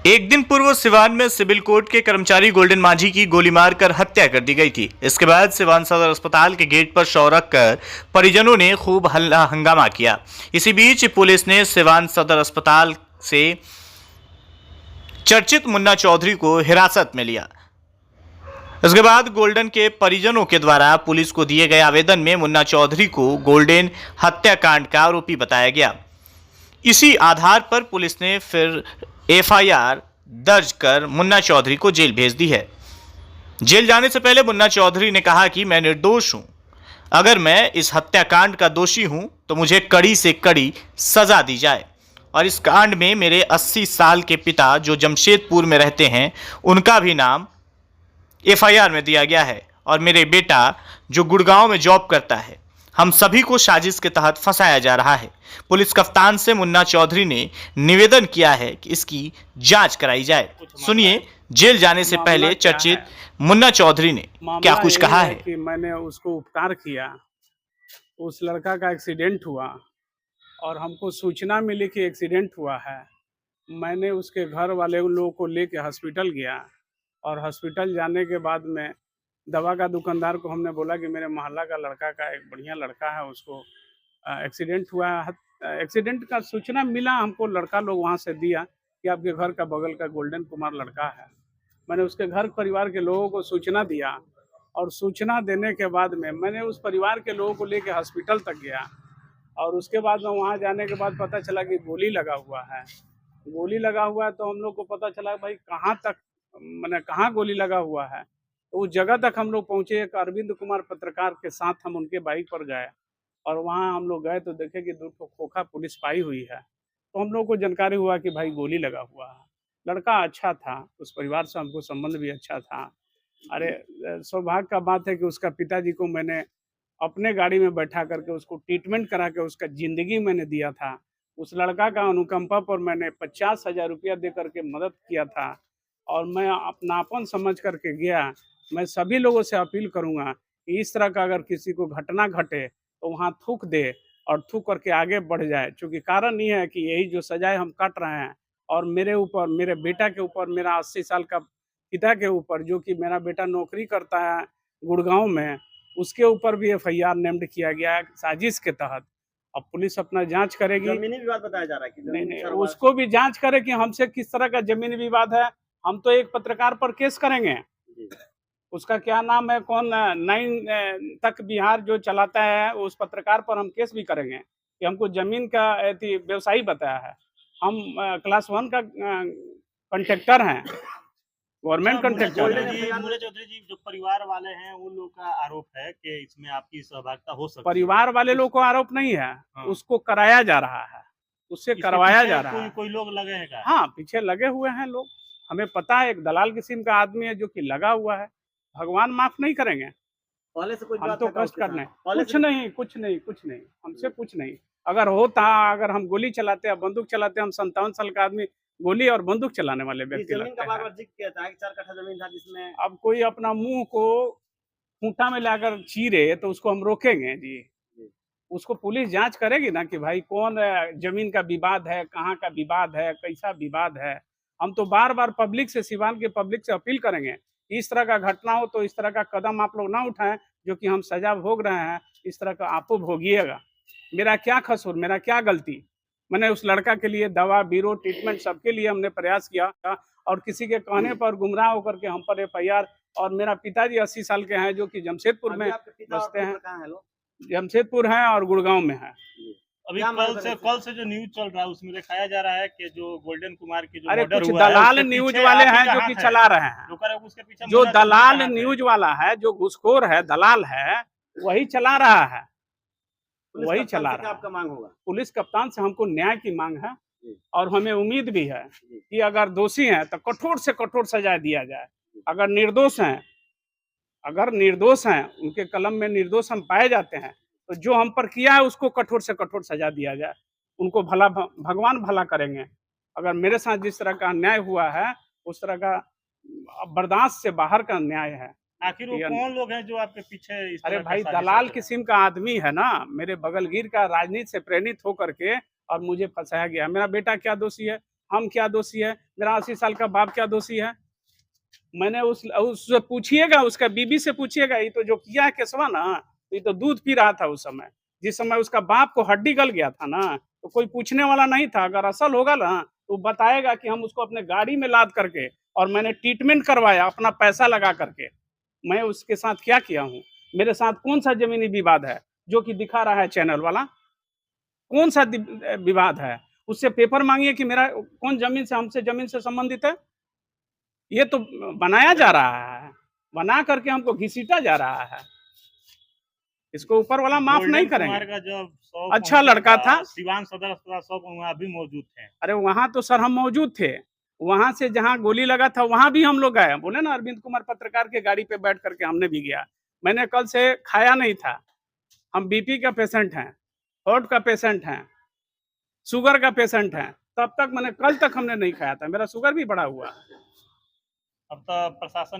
एक दिन पूर्व सिवान में सिविल कोर्ट के कर्मचारी गोल्डन माझी की गोली मारकर हत्या कर दी गई थी। इसके बाद सिवान सदर अस्पताल के गेट पर शव रखकर परिजनों ने खूब हल्ला हंगामा किया। इसी बीच पुलिस ने सिवान सदर अस्पताल से चर्चित मुन्ना चौधरी को हिरासत में लिया। इसके बाद गोल्डन के परिजनों के द्वारा पुलिस को दिए गए आवेदन में मुन्ना चौधरी को गोल्डन हत्याकांड का आरोपी बताया गया। इसी आधार पर पुलिस ने फिर एफआईआर दर्ज कर मुन्ना चौधरी को जेल भेज दी है। जेल जाने से पहले मुन्ना चौधरी ने कहा कि मैं निर्दोष हूं। अगर मैं इस हत्याकांड का दोषी हूं तो मुझे कड़ी से कड़ी सजा दी जाए और इस कांड में मेरे 80 साल के पिता जो जमशेदपुर में रहते हैं उनका भी नाम एफआईआर में दिया गया है और मेरे बेटा जो गुड़गांव में जॉब करता है, हम सभी को साजिश के तहत फंसाया जा रहा है। पुलिस कप्तान से मुन्ना चौधरी ने निवेदन किया है कि इसकी जांच कराई जाए। सुनिए जेल जाने से पहले चर्चित मुन्ना चौधरी ने क्या कुछ कहा है। कि मैंने उसको उपकार किया, उस लड़का का एक्सीडेंट हुआ और हमको सूचना मिली कि एक्सीडेंट हुआ है। मैंने उसके घर वाले उन लोगों को लेके हॉस्पिटल गया और हॉस्पिटल जाने के बाद में दवा का दुकानदार को हमने बोला कि मेरे मोहल्ला का लड़का का एक बढ़िया लड़का है, उसको एक्सीडेंट हुआ है। एक्सीडेंट का सूचना मिला हमको, लड़का लोग वहाँ से दिया कि आपके घर का बगल का गोल्डन कुमार लड़का है। मैंने उसके घर परिवार के लोगों को सूचना दिया और सूचना देने के बाद में मैंने उस परिवार के लोगों को लेके हॉस्पिटल तक गया और उसके बाद में वहाँ जाने के बाद पता चला कि गोली लगा हुआ है। गोली लगा हुआ है तो हम लोग को पता चला भाई कहाँ तक, मैंने कहाँ गोली लगा हुआ है। तो उस जगह तक हम लोग पहुँचे। एक अरविंद कुमार पत्रकार के साथ हम उनके बाइक पर गए और वहाँ हम लोग गए तो देखे कि 2 खोखा पुलिस पाई हुई है। तो हम लोग को जानकारी हुआ कि भाई गोली लगा हुआ है। लड़का अच्छा था, उस परिवार से हमको संबंध भी अच्छा था। अरे सौभाग्य का बात है कि उसका पिताजी को मैंने अपने गाड़ी में बैठा करके उसको ट्रीटमेंट करा के उसका ज़िंदगी मैंने दिया था। उस लड़का का अनुकंपा पर मैंने 50,000 रुपया दे करके मदद किया था और मैं अपनापन समझ करके गया। मैं सभी लोगों से अपील करूँगा कि इस तरह का अगर किसी को घटना घटे तो वहाँ थूक दे और थूक करके आगे बढ़ जाए। चूँकि कारण ये है कि यही जो सजाएँ हम काट रहे हैं और मेरे ऊपर, मेरे बेटा के ऊपर, मेरा 80 साल का पिता के ऊपर, जो कि मेरा बेटा नौकरी करता है गुड़गाँव में, उसके ऊपर भी एफआईआर नेम्ड किया गया है साजिश के तहत। अब पुलिस अपना जाँच करेगी। ज़मीनी विवाद बताया जा रहा है कि नहीं, ज़मीन नहीं, सरवा उसको भी जाँच करे कि हमसे किस तरह का ज़मीनी विवाद है। हम तो एक पत्रकार पर केस करेंगे। जी। उसका क्या नाम है, कौन 9 तक बिहार जो चलाता है, उस पत्रकार पर हम केस भी करेंगे कि हमको ज़मीन का एथी व्यवसायी बताया है। हम क्लास 1 का कॉन्ट्रैक्टर हैं, गवर्नमेंट कॉन्ट्रैक्टर हैं। मुन्ना चौधरी जी जो परिवार वाले हैं उन लोग का आरोप है कि इसमें आपकी सहभागिता हो सकती है। परिवार वाले लोग को आरोप नहीं है, उसको कराया जा रहा है, उससे इसके करवाया पीछे जा रहा है। कोई लोग लगे हैं क्या? हाँ, पीछे लगे हुए हैं लोग। हमें पता है एक दलाल किस्म का आदमी है जो कि लगा हुआ है। भगवान माफ नहीं करेंगे। पहले से कोई हम बात तो है क्या कष्ट उसके करने साथ? पहले कुछ से नहीं, कुछ नहीं, कुछ नहीं, हमसे कुछ नहीं। अगर होता, अगर हम गोली चलाते या बंदूक चलाते, हम 57 साल का आदमी गोली और बंदूक चलाने वाले इस व्यक्ति ज़मीन लगते का हैं। बार-बार ज़िक्र किया था कि 4 कट्ठा ज़मीन था जिसमें अब कोई अपना मुँह को खूंटा में लाकर चीरे तो उसको हम रोकेंगे जी। जी। उसको पुलिस जाँच करेगी ना कि भाई कौन ज़मीन का विवाद है, कहाँ का विवाद है, कैसा विवाद है। हम तो बार-बार पब्लिक से, सिवान के पब्लिक से अपील करेंगे, इस तरह का घटना हो तो इस तरह का कदम आप लोग ना उठाएँ, जो कि हम सज़ा भोग रहे हैं, इस तरह का आप भोगिएगा। मेरा क्या कसूर, मेरा क्या गलती? मैंने उस लड़का के लिए दवा, बीरो, ट्रीटमेंट सबके लिए हमने प्रयास किया था और किसी के कहने पर गुमराह होकर के हम पर एफआईआर। और मेरा पिताजी 80 साल के हैं जो कि जमशेदपुर में अभी आपके पिता और बसते हैं। पुत्र कहाँ हैं लोग? जमशेदपुर हैं और गुड़गाँव में हैं। अभी क्या मांग कल से जो न्यूज़ चल रहा है उसमें दिखाया जा रहा है कि जो गोल्डन कुमार की जो अरे मर्डर कुछ हुआ है दलाल उसके न्यूज़ पीछे वाले आप ही हैं का जो हाथ कि है। चला रहे हैं। जो कर उसके पीछे जो मुन्ना चौधरी का दलाल हाथ है। न्यूज़ वाला है, जो घूसखोर है, दलाल है, वही चला रहा है, पुलिस वही कप्तान चला से रहा क्या है। आपका मांग होगा? पुलिस कप्तान से हमको न्याय की मांग है जी। और हमें उम्मीद भी है जी। कि अगर दोषी हैं तो कठोर से कठोर सजा दिया जाए। अगर निर्दोष हैं, अगर निर्दोष हैं, उनके कलम में निर्दोष हम पाए जाते हैं, तो जो हम पर किया है उसको कठोर से कठोर सजा दिया जाए। उनको भला भगवान भला करेंगे। अगर मेरे साथ जिस तरह का अन्याय हुआ है, उस तरह का बर्दाश्त से बाहर का अन्याय है। आखिर वो ये कौन लोग हैं जो आपके पीछे इस अरे तरह का भाई, साजिश दलाल रच रहे हैं? किस्म का आदमी है ना, मेरे बगलगीर का, राजनीति से प्रेरित होकर के और मुझे फंसाया गया। मेरा बेटा क्या दोषी है? हम क्या दोषी है, मेरा 80 साल का बाप क्या दोषी है। मैंने उससे पूछिएगा, उसका बीबी से पूछिएगा, ये तो जो किया है केसवा ना, ये तो दूध पी रहा था उस समय, जिस समय उसका बाप को हड्डी गल गया था ना, तो कोई पूछने वाला नहीं था। अगर असल होगा ना तो बताएगा कि हम उसको अपने गाड़ी में लाद करके और मैंने ट्रीटमेंट करवाया अपना पैसा लगा करके। मैं उसके साथ क्या किया हूँ, मेरे साथ कौन सा जमीनी विवाद है जो कि दिखा रहा है चैनल वाला, कौन सा विवाद है। उससे पेपर मांगिए कि मेरा कौन जमीन से, हमसे जमीन से संबंधित है। ये तो बनाया जा रहा है, बना करके हमको घसीटा जा रहा है। इसको ऊपर वाला माफ नहीं गोल्डन कुमार करेंगे। का जब शव अच्छा पहुंचा लड़का था। सिवान सदर अस्पताल सब वहाँ भी मौजूद थे। अरे वहां तो सर हम मौजूद थे, वहां से जहां गोली लगा था वहां भी हम लोग गए। बोले ना अरविंद कुमार पत्रकार के गाड़ी पे बैठ करके हमने भी गया। मैंने कल से खाया नहीं था। हम बीपी का पेशेंट हैं, हार्ट का पेशेंट हैं, शुगर का पेशेंट हैं, तब तक मैंने कल तक हमने नहीं खाया था। मेरा शुगर भी बढ़ा हुआ है। अब तो प्रशासन